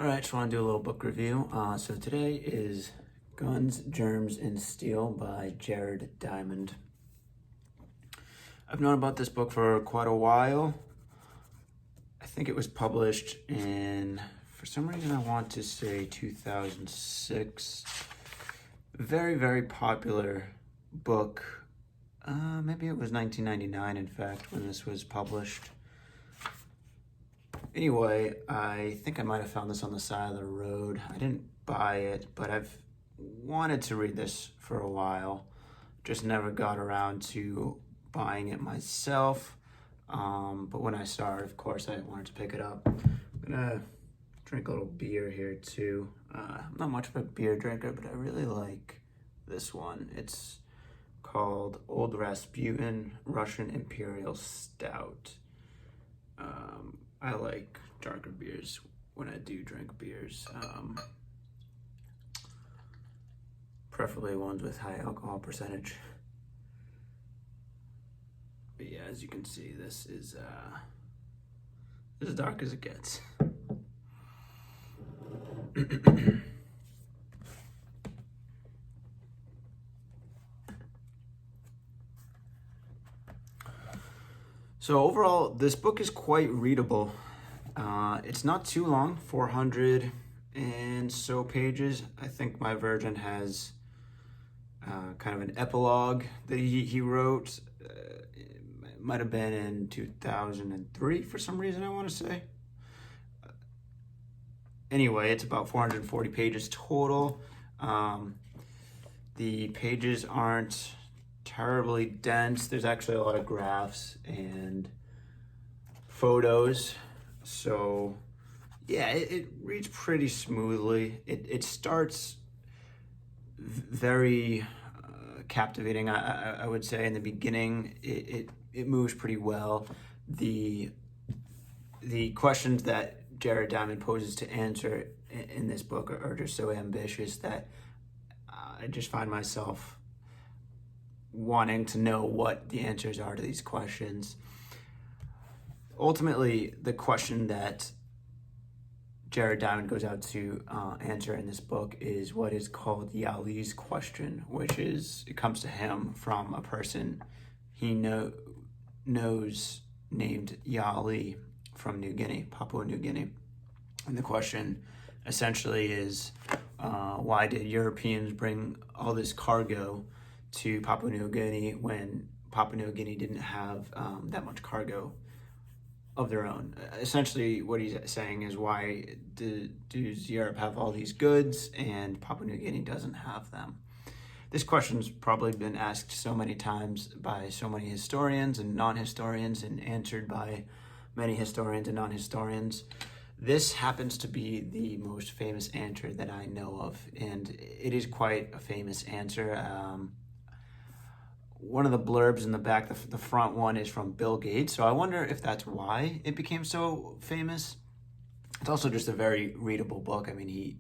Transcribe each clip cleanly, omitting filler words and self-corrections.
All right, just want to do a little book review. So today is Guns, Germs and Steel by Jared Diamond. I've known about this book for quite a while. I think it was published in, for some reason I want to say 2006. Very, very popular book. Maybe it was 1999, in fact, when this was published. Anyway, I think I might have found this on the side of the road. I didn't buy it, but I've wanted to read this for a while. Just never got around to buying it myself. But when I saw it, of course, I wanted to pick it up. I'm gonna drink a little beer here too. I'm not much of a beer drinker, but I really like this one. It's called Old Rasputin Russian Imperial Stout. I like darker beers when I do drink beers. Preferably ones with high alcohol percentage. But yeah, as you can see, this is as dark as it gets. So overall, this book is quite readable. It's not too long, 400 and so pages. I think my version has kind of an epilogue that he wrote. It might have been in 2003 for some reason, I want to say. Anyway, it's about 440 pages total. The pages aren't terribly dense. There's actually a lot of graphs and photos. So yeah, it reads pretty smoothly. It starts very captivating, I would say. In the beginning, it moves pretty well. The questions that Jared Diamond poses to answer in this book are just so ambitious that I just find myself wanting to know what the answers are to these questions. Ultimately, the question that Jared Diamond goes out to answer in this book is what is called Yali's question, which is, it comes to him from a person he knows named Yali from New Guinea, Papua New Guinea. And the question essentially is, why did Europeans bring all this cargo to Papua New Guinea when Papua New Guinea didn't have that much cargo of their own? Essentially, what he's saying is, why does Europe have all these goods and Papua New Guinea doesn't have them? This question's probably been asked so many times by so many historians and non-historians and answered by many historians and non-historians. This happens to be the most famous answer that I know of, and it is quite a famous answer. One of the blurbs in the back, the front one, is from Bill Gates, so I wonder if that's why it became so famous. It's also just a very readable book. I mean, he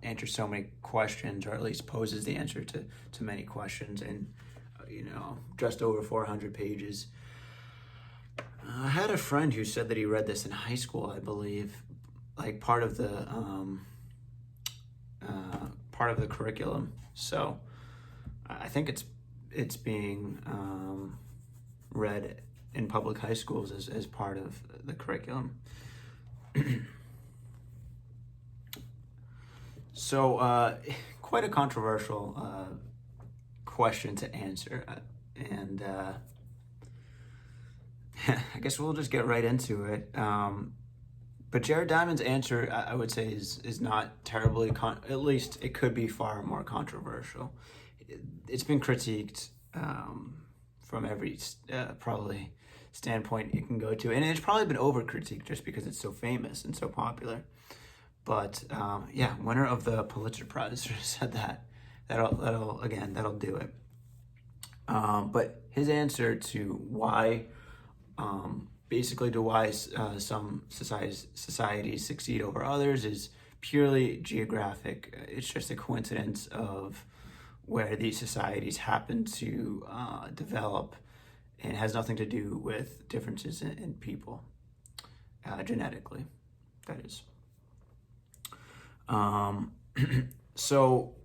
answers so many questions, or at least poses the answer to many questions, in just over 400 pages. I had a friend who said that he read this in high school, I believe, like part of the curriculum. So I think it's being read in public high schools as part of the curriculum. So quite a controversial question to answer, and I guess we'll just get right into it. But Jared Diamond's answer, I would say, is not terribly, at least it could be far more controversial. It's been critiqued from every probably standpoint you can go to, and it's probably been over-critiqued just because it's so famous and so popular. But yeah, winner of the Pulitzer Prize said that. That'll do it. But his answer to why, basically to why some societies succeed over others is purely geographic. It's just a coincidence of where these societies happen to develop, and has nothing to do with differences in people, genetically, that is. Um, so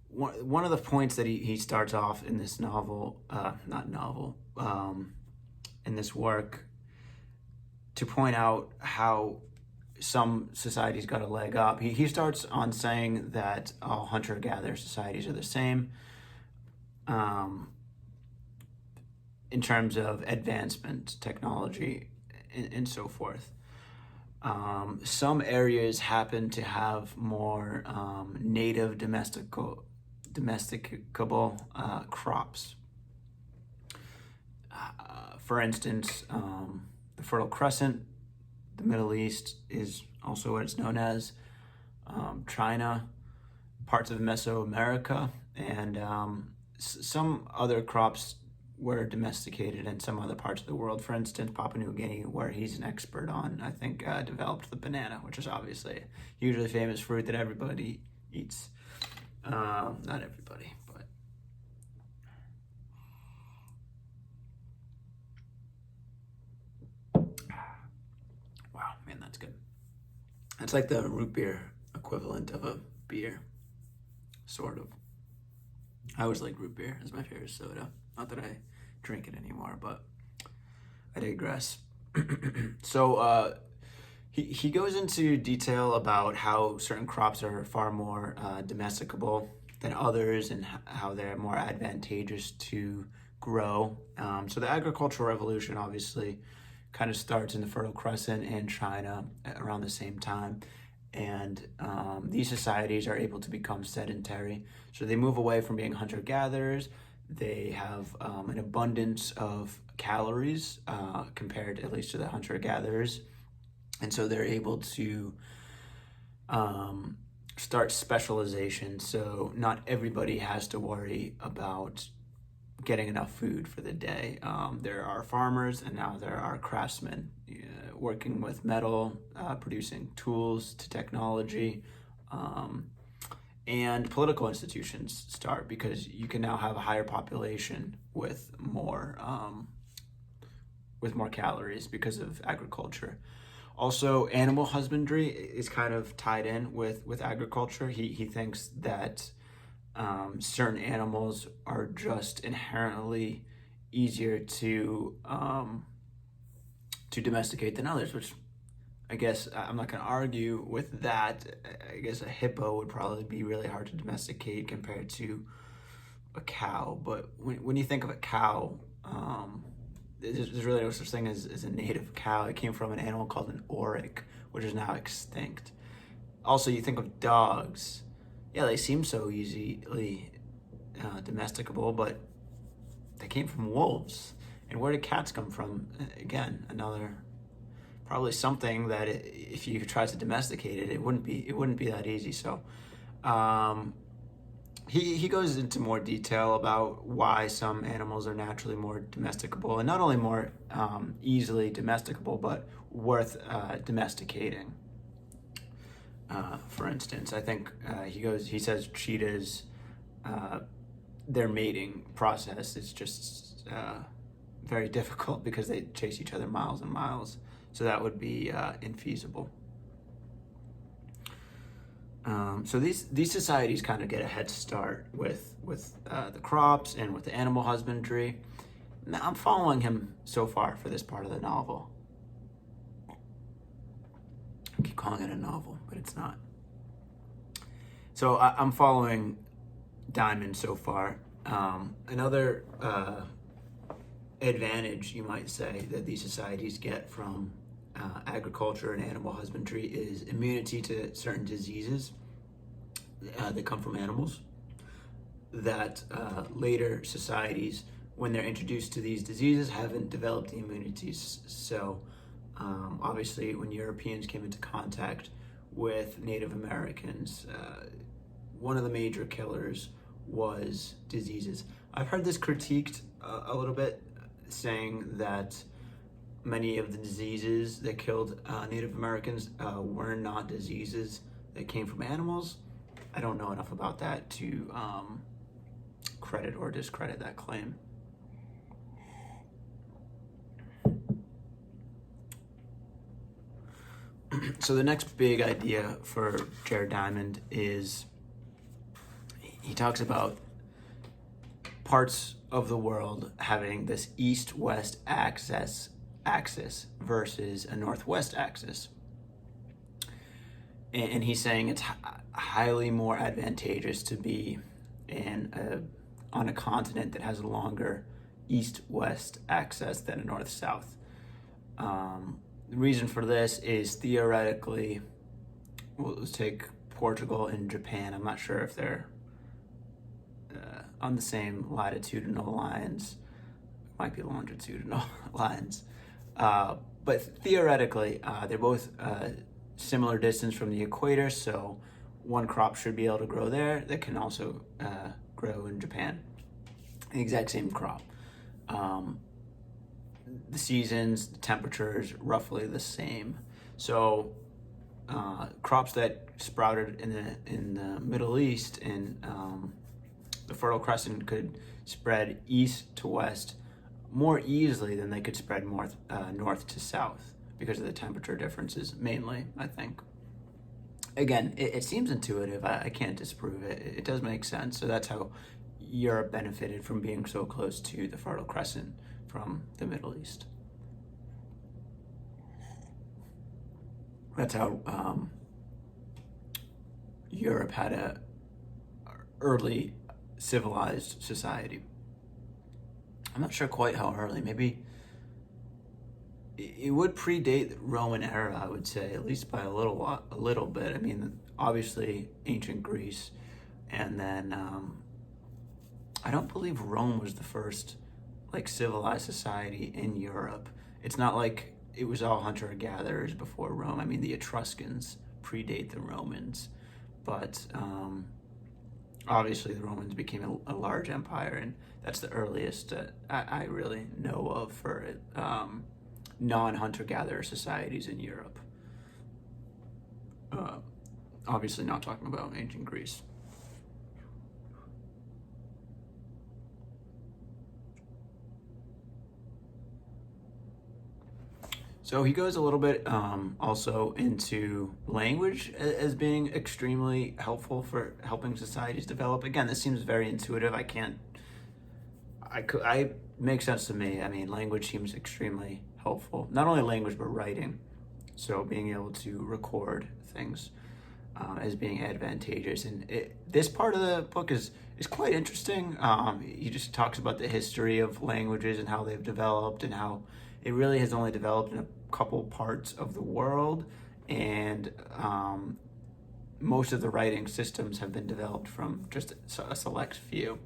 one of the points that he starts off in this novel, not novel, in this work, to point out how some societies got a leg up. He starts on saying that all hunter-gatherer societies are the same in terms of advancement, technology, and so forth. Some areas happen to have more native domesticable crops. For instance, the Fertile Crescent, the Middle East is also what it's known as, China, parts of Mesoamerica, and some other crops were domesticated in some other parts of the world. For instance, Papua New Guinea, where he's an expert on, I think, developed the banana, which is obviously a hugely famous fruit that everybody eats. Not everybody, but... Wow, man, that's good. It's like the root beer equivalent of a beer, sort of. I always like root beer as my favorite soda. Not that I drink it anymore, but I digress. So he goes into detail about how certain crops are far more domesticable than others and how they're more advantageous to grow. So the agricultural revolution obviously kind of starts in the Fertile Crescent and China around the same time. And these societies are able to become sedentary. So they move away from being hunter-gatherers. They have an abundance of calories compared at least to the hunter-gatherers. And so they're able to start specialization. So not everybody has to worry about getting enough food for the day. There are farmers, and now there are craftsmen working with metal, producing tools to technology, and political institutions start because you can now have a higher population with more calories because of agriculture. Also, animal husbandry is kind of tied in with agriculture. He thinks that certain animals are just inherently easier to domesticate than others, which I guess I'm not going to argue with that. I guess a hippo would probably be really hard to domesticate compared to a cow. But when you think of a cow, there's really no such thing as a native cow. It came from an animal called an auroch, which is now extinct. Also, you think of dogs. Yeah, they seem so easily domesticable, but they came from wolves. And where did cats come from? Again, probably something that if you tried to domesticate it, it wouldn't be that easy. So he goes into more detail about why some animals are naturally more domesticable, and not only more easily domesticable, but worth domesticating. For instance, I think he says cheetahs, their mating process is just very difficult because they chase each other miles and miles. So that would be infeasible. So these societies kind of get a head start with the crops and with the animal husbandry. Now, I'm following him so far for this part of the novel. I keep calling it a novel, but it's not. So I'm following Diamond so far. Another advantage, you might say, that these societies get from agriculture and animal husbandry is immunity to certain diseases that come from animals, that later societies, when they're introduced to these diseases, haven't developed the immunities. So obviously when Europeans came into contact with Native Americans, one of the major killers was diseases. I've heard this critiqued a little bit, saying that many of the diseases that killed Native Americans were not diseases that came from animals. I don't know enough about that to credit or discredit that claim. So the next big idea for Jared Diamond is he talks about parts of the world having this east-west axis versus a northwest axis. And he's saying it's highly more advantageous to be on a continent that has a longer east-west axis than a north-south. The reason for this is theoretically, let's take Portugal and Japan. I'm not sure if they're on the same latitudinal lines, might be longitudinal lines. But theoretically, they're both similar distance from the equator, so one crop should be able to grow there that can also grow in Japan. The exact same crop. The seasons, the temperatures, roughly the same. So crops that sprouted in the Middle East and the Fertile Crescent could spread east to west more easily than they could spread north to south because of the temperature differences, mainly, I think. Again, it seems intuitive. I can't disprove it. It does make sense. So that's how Europe benefited from being so close to the Fertile Crescent from the Middle East. That's how Europe had a early civilized society. I'm not sure quite how early. Maybe it would predate the Roman era, I would say, at least by a little bit. I mean, obviously ancient Greece, and then I don't believe Rome was the first civilized society in Europe. It's not like it was all hunter-gatherers before Rome. I mean, the Etruscans predate the Romans, but obviously the Romans became a large empire, and that's the earliest I really know of for non-hunter-gatherer societies in Europe. Obviously not talking about ancient Greece. So he goes a little bit also into language as being extremely helpful for helping societies develop. Again, this seems very intuitive. I makes sense to me. I mean, language seems extremely helpful. Not only language, but writing. So being able to record things as being advantageous. And this part of the book is quite interesting. He just talks about the history of languages and how they've developed and how it really has only developed in a couple parts of the world, and most of the writing systems have been developed from just a select few.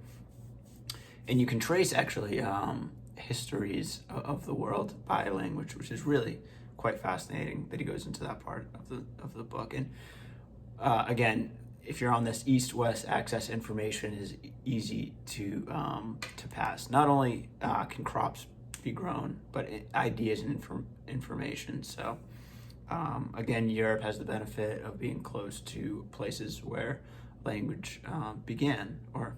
And you can trace actually histories of the world by language, which is really quite fascinating that he goes into that part of the book. And again, if you're on this east-west axis, information is easy to pass. Not only can crops be grown, but ideas and information. So again, Europe has the benefit of being close to places where language began, or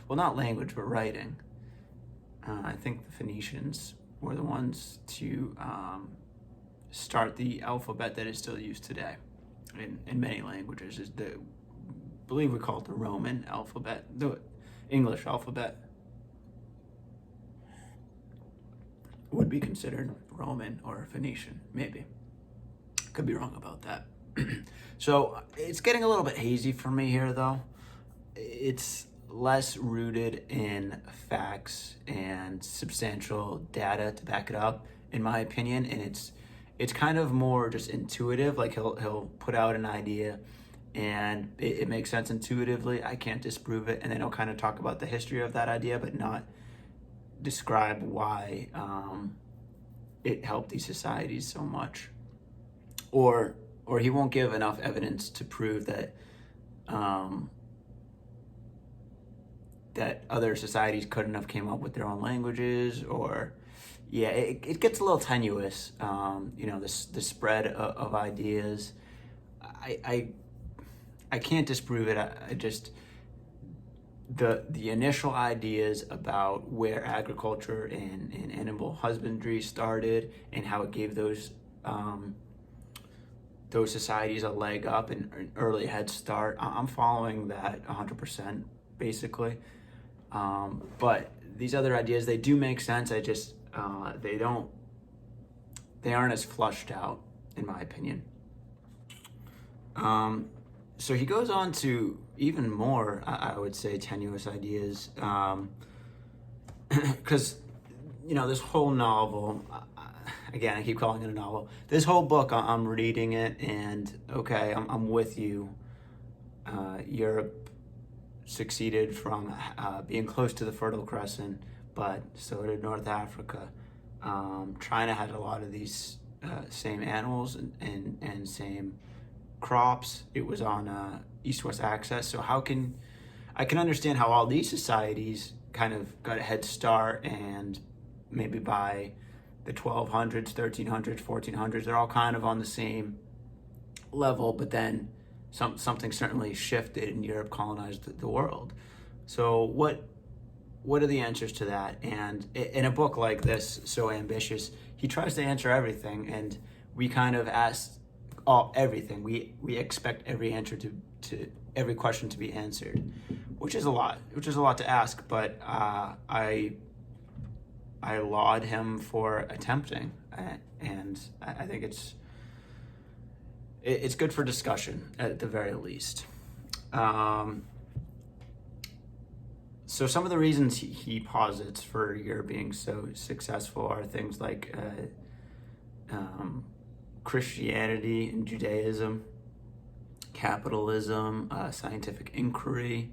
well, not language, but writing. I think the Phoenicians were the ones to start the alphabet that is still used today in many languages. I believe we call it the Roman alphabet, the English alphabet would be considered Roman or Phoenician, maybe. Could be wrong about that. So it's getting a little bit hazy for me here, though. It's less rooted in facts and substantial data to back it up, in my opinion, and it's kind of more just intuitive. Like he'll put out an idea and it makes sense intuitively. I can't disprove it, and then he'll kind of talk about the history of that idea, but not describe why it helped these societies so much, or he won't give enough evidence to prove that that other societies couldn't have came up with their own languages, or it gets a little tenuous. The spread of ideas. I can't disprove it. I just the initial ideas about where agriculture and animal husbandry started and how it gave those those societies a leg up and an early head start. I'm following that 100%, basically. But these other ideas, they do make sense. I just, they aren't as flushed out, in my opinion. So he goes on to even more, I would say, tenuous ideas. Because, this whole novel, again, I keep calling it a novel. This whole book, I'm reading it, and okay, I'm with you. Europe succeeded from being close to the Fertile Crescent, but so did North Africa. China had a lot of these same animals and same crops. It was on east-west axis. So I can understand how all these societies kind of got a head start, and maybe by the 1200s, 1300s, 1400s, they're all kind of on the same level, but then something certainly shifted and Europe colonized the world. So what are the answers to that? And in a book like this, so ambitious, he tries to answer everything, and we kind of ask everything. We expect every answer to every question to be answered, which is a lot to ask, but I laud him for attempting, and I think it's good for discussion at the very least. So some of the reasons he posits for Europe being so successful are things like Christianity and Judaism, capitalism, scientific inquiry,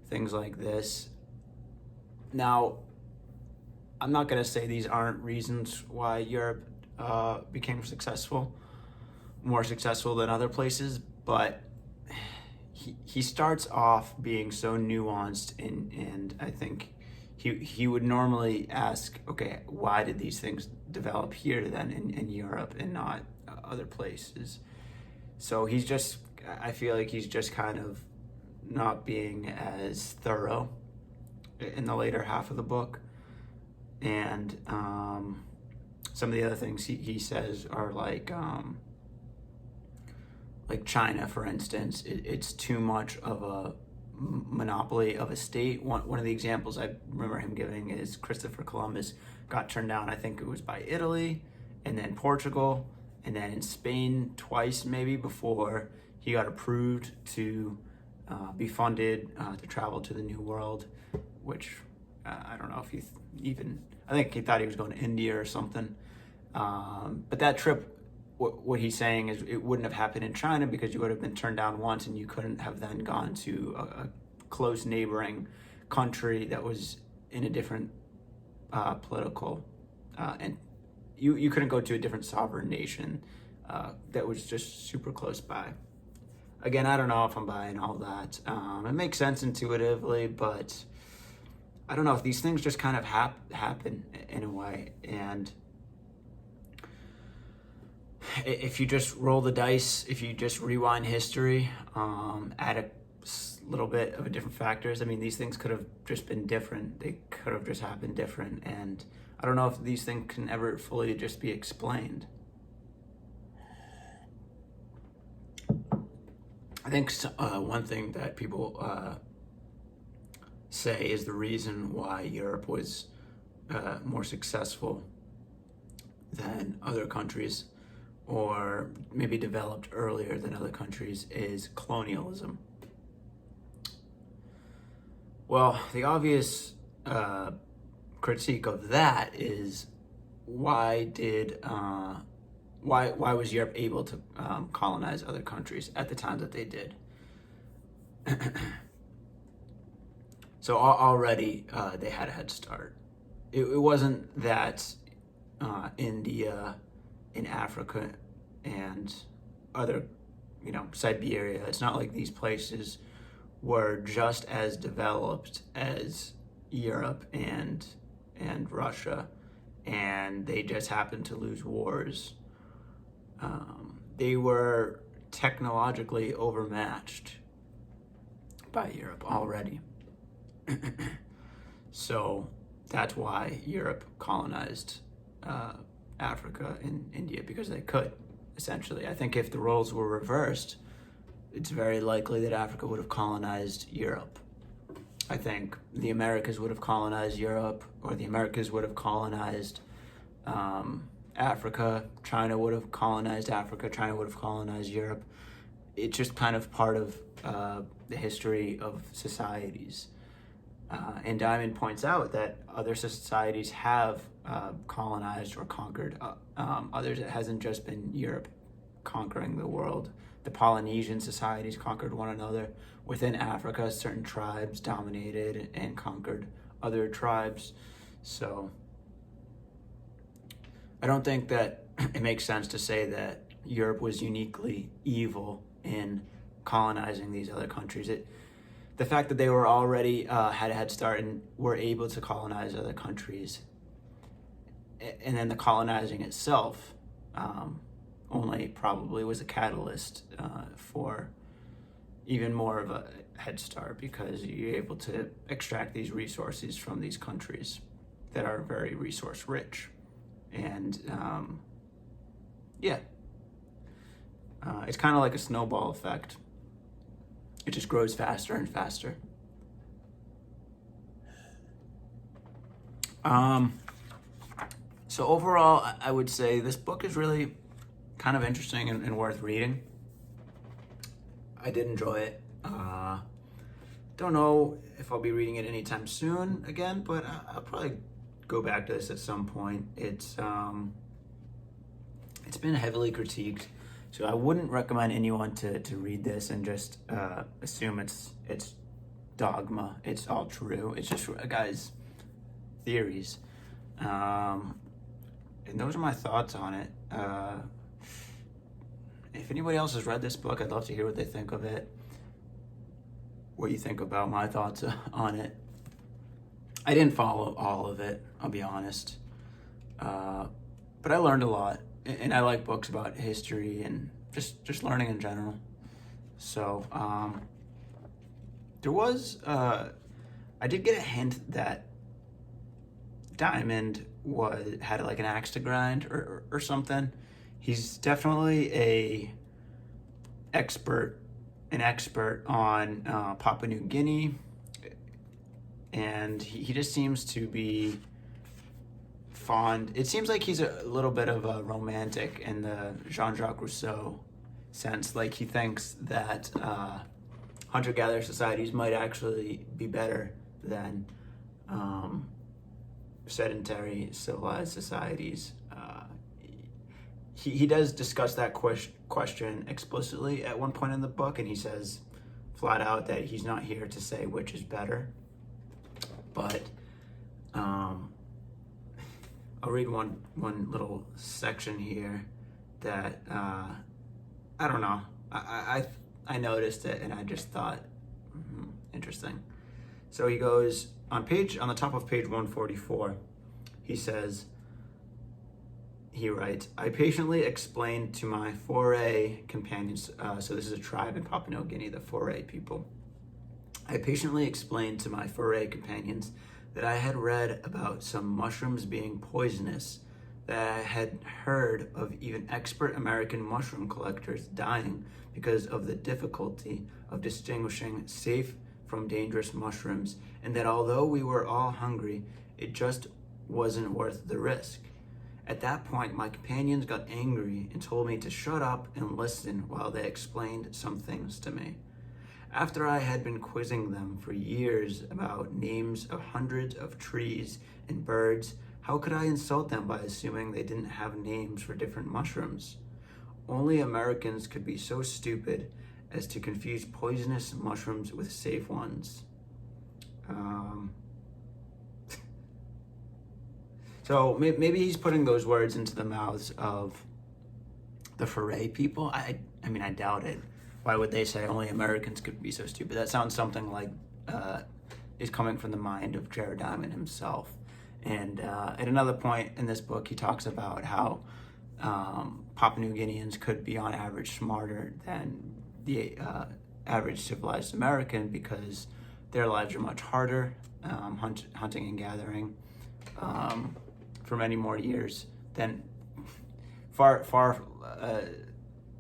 things like this. Now, I'm not going to say these aren't reasons why Europe became more successful than other places, but he starts off being so nuanced, and I think he would normally ask, okay, why did these things develop here then in Europe and not other places? So I feel like he's just kind of not being as thorough in the later half of the book. And some of the other things he says are like China, for instance. It's too much of a monopoly of a state. One of the examples I remember him giving is Christopher Columbus got turned down, I think it was by Italy, and then Portugal, and then in Spain twice maybe before he got approved to be funded to travel to the New World, which I don't know if he I think he thought he was going to India or something. But that trip, what he's saying is it wouldn't have happened in China because you would have been turned down once and you couldn't have then gone to a close neighboring country that was in a different political, and you couldn't go to a different sovereign nation that was just super close by. Again, I don't know if I'm buying all that. It makes sense intuitively, but I don't know if these things just kind of happen in a way. And if you just roll the dice, if you just rewind history, add a little bit of a different factors, I mean, these things could have just been different. They could have just happened different. And I don't know if these things can ever fully just be explained. I think one thing that people say is the reason why Europe was more successful than other countries, or maybe developed earlier than other countries, is colonialism. Well, the obvious critique of that is why was Europe able to colonize other countries at the time that they did? So already they had a head start. It wasn't that India, in Africa, and other, Siberia, it's not like these places were just as developed as Europe and Russia, and they just happened to lose wars. They were technologically overmatched by Europe already. So that's why Europe colonized Africa and India, because they could, essentially. I think if the roles were reversed, it's very likely that Africa would have colonized Europe. I think the Americas would have colonized Europe, or the Americas would have colonized Africa. China would have colonized Africa. China would have colonized Europe. It's just kind of part of the history of societies. And Diamond points out that other societies have colonized or conquered others. It hasn't just been Europe conquering the world. The Polynesian societies conquered one another. Within Africa, certain tribes dominated and conquered other tribes. So I don't think that it makes sense to say that Europe was uniquely evil in colonizing these other countries. The fact that they were already had a head start and were able to colonize other countries, and then the colonizing itself only probably was a catalyst for even more of a head start, because you're able to extract these resources from these countries that are very resource rich. And it's kind of like a snowball effect. It just grows faster and faster. So overall, I would say this book is really kind of interesting and worth reading. I did enjoy it. Don't know if I'll be reading it anytime soon again, but I'll probably go back to this at some point. It's been heavily critiqued, so I wouldn't recommend anyone to read this and just assume it's dogma. It's all true. It's just a guy's theories. And those are my thoughts on it. If anybody else has read this book, I'd love to hear what they think of it, what you think about my thoughts on it. I didn't follow all of it, I'll be honest. But I learned a lot, and I like books about history and just learning in general. So there was, I did get a hint that Diamond had like an axe to grind or something. He's definitely an expert on Papua New Guinea, and he just seems to be fond. It seems like he's a little bit of a romantic in the Jean-Jacques Rousseau sense. Like, he thinks that hunter-gatherer societies might actually be better than sedentary civilized societies. He does discuss that question explicitly at one point in the book, and he says flat out that he's not here to say which is better. But I'll read one little section here that I don't know. I noticed it and I just thought interesting. So he goes on the top of page 144. He writes, I patiently explained to my foray companions, so this is a tribe in Papua New Guinea, the foray people. I patiently explained to my foray companions that I had read about some mushrooms being poisonous, that I had heard of even expert American mushroom collectors dying because of the difficulty of distinguishing safe from dangerous mushrooms, and that although we were all hungry, it just wasn't worth the risk. At that point, my companions got angry and told me to shut up and listen while they explained some things to me. After I had been quizzing them for years about names of hundreds of trees and birds, how could I insult them by assuming they didn't have names for different mushrooms? Only Americans could be so stupid as to confuse poisonous mushrooms with safe ones. So maybe he's putting those words into the mouths of the foray people. I mean, I doubt it. Why would they say only Americans could be so stupid? That sounds something like is coming from the mind of Jared Diamond himself. And at another point in this book, he talks about how Papua New Guineans could be on average smarter than the average civilized American because their lives are much harder, hunting and gathering for many more years than far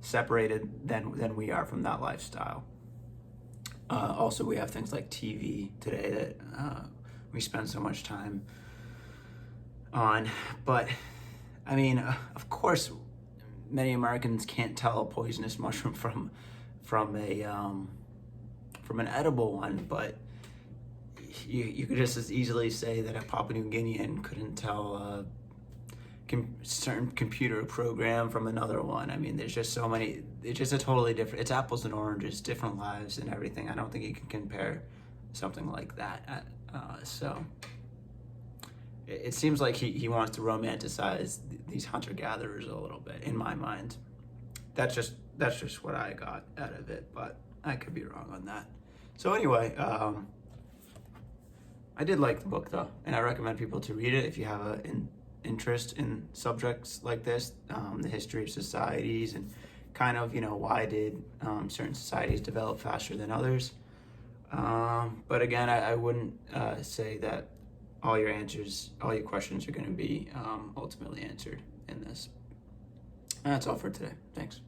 separated than we are from that lifestyle. Also, we have things like TV today that we spend so much time on. But I mean, of course, many Americans can't tell a poisonous mushroom from an edible one, but you could just as easily say that a Papua New Guinean couldn't tell a certain computer program from another one. I mean, there's just so many. It's just a totally different. It's apples and oranges, different lives and everything. I don't think you can compare something like that. So it seems like he wants to romanticize these hunter-gatherers a little bit, in my mind. That's just what I got out of it, but I could be wrong on that. So anyway, I did like the book though, and I recommend people to read it if you have an interest in subjects like this, the history of societies and kind of, why did certain societies develop faster than others. But again, I wouldn't say that all your questions are going to be ultimately answered in this. And that's all for today. Thanks.